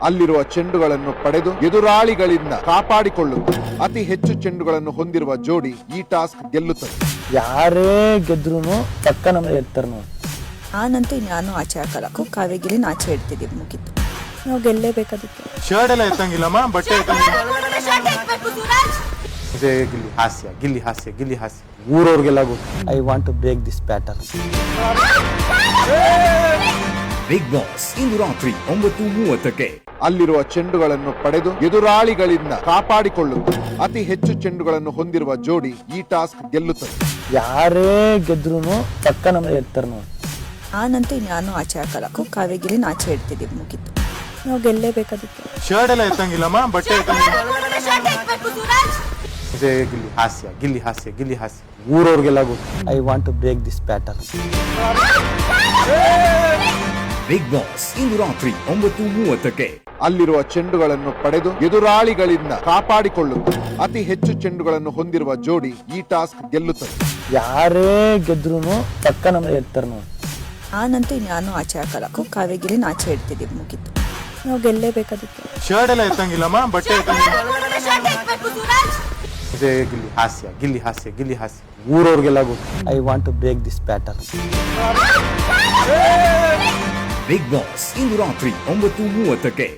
ಅಲ್ಲಿರುವ ಚೆಂಡುಗಳನ್ನು ಪಡೆದು ಎದುರಾಳಿಗಳಿಂದ ಕಾಪಾಡಿಕೊಳ್ಳುತ್ತದೆ. ಅತಿ ಹೆಚ್ಚು ಚೆಂಡುಗಳನ್ನು ಹೊಂದಿರುವ ಜೋಡಿ ಈ ಟಾಸ್ಕ್ ಗೆಲ್ಲುತ್ತದೆ. ಯಾರೇ ಗೆದ್ರು ಪಕ್ಕ ನಮ್ಗೆ ಇರ್ತಾರೆ ನೋಡಿ. ನಾನಂತೂ ನಾನು ಆಚೆ ಹಾಕಲಕ್ಕೂ ಕಾವೇಗಿಲಿ ಆಚೆ ಇಡ್ತಿದ್ದೀವಿ, ಮುಗಿತು. ನಾವು ಗೆಲ್ಲೇಬೇಕದಕ್ಕೆ. ಶರ್ಟ್ ಎಲ್ಲ ಎತ್ತಂಗಿಲ್ಲಮ್ಮ, ಬಟ್ಟೆ ಇದೇ ಗಿಲ್ಲಿ ಹಾಸ್ಯ, ಗಿಲ್ಲಿ ಹಾಸ್ಯ, ಗಿಲ್ಲಿ ಹಾಸ್ಯ ಊರವ್ರಿಗೆಲ್ಲ ಗೊತ್ತು. I want to break this pattern. Bigg Boss ಇಂದು ರಾತ್ರಿ 9:30ಕ್ಕೆ. ಅಲ್ಲಿರುವ ಚೆಂಡುಗಳನ್ನು ಪಡೆದು ಎದುರಾಳಿಗಳಿಂದ ಕಾಪಾಡಿಕೊಳ್ಳುತ್ತದೆ. ಅತಿ ಹೆಚ್ಚು ಚೆಂಡುಗಳನ್ನು ಹೊಂದಿರುವ ಜೋಡಿ ಈ ಟಾಸ್ಕ್ ಗೆಲ್ಲುತ್ತದೆ. ಯಾರೇ ಗೆದ್ರು ಪಕ್ಕ ನಮ್ಗೆ ಇರ್ತಾರೆ ನೋಡಿ. ನಾನಂತೂ ನಾನು ಆಚೆ ಹಾಕಲಕ್ಕೂ ಕಾವೇಗಿಲಿ ಆಚೆ ಇಡ್ತಿದ್ದೀವಿ, ಮುಗಿತು. ನಾವು ಗೆಲ್ಲೇಬೇಕದಕ್ಕೆ. ಶರ್ಟ್ ಎಲ್ಲ ಎತ್ತಂಗಿಲ್ಲಮ್ಮ, ಬಟ್ಟೆ ಇದೇ ಗಿಲ್ಲಿ ಹಾಸ್ಯ, ಗಿಲ್ಲಿ ಹಾಸ್ಯ, ಗಿಲ್ಲಿ ಹಾಸ್ಯ ಊರವ್ರಿಗೆಲ್ಲ ಗೊತ್ತು. I want to break this pattern. Bigg Boss ಇಂದು ರಾತ್ರಿ 9:30ಕ್ಕೆ. ಅಲ್ಲಿರುವ ಚೆಂಡುಗಳನ್ನು ಪಡೆದು ಎದುರಾಳಿಗಳಿಂದ ಕಾಪಾಡಿಕೊಳ್ಳುತ್ತದೆ. ಅತಿ ಹೆಚ್ಚು ಚೆಂಡುಗಳನ್ನು ಹೊಂದಿರುವ ಜೋಡಿ ಈ ಟಾಸ್ಕ್ ಗೆಲ್ಲುತ್ತದೆ. ಯಾರೇ ಗೆದ್ರು ಪಕ್ಕ ನಮ್ಗೆ ಇರ್ತಾರೆ ನೋಡಿ. ನಾನಂತೂ ನಾನು ಆಚೆ ಹಾಕಲಕ್ಕೂ ಕಾವೇಗಿಲಿ ಆಚೆ ಇಡ್ತಿದ್ದೀವಿ, ಮುಗಿತು. ನಾವು ಗೆಲ್ಲೇಬೇಕದಕ್ಕೆ. ಶರ್ಟ್ ಎಲ್ಲ ಎತ್ತಂಗಿಲ್ಲಮ್ಮ, ಬಟ್ಟೆ ಇದೇ ಗಿಲ್ಲಿ ಹಾಸ್ಯ, ಗಿಲ್ಲಿ ಹಾಸ್ಯ, ಗಿಲ್ಲಿ ಹಾಸ್ಯ ಊರವ್ರಿಗೆಲ್ಲ ಗೊತ್ತು. I want to break this pattern. Bigg Boss ಇಂದು ರಾತ್ರಿ 9:30ಕ್ಕೆ.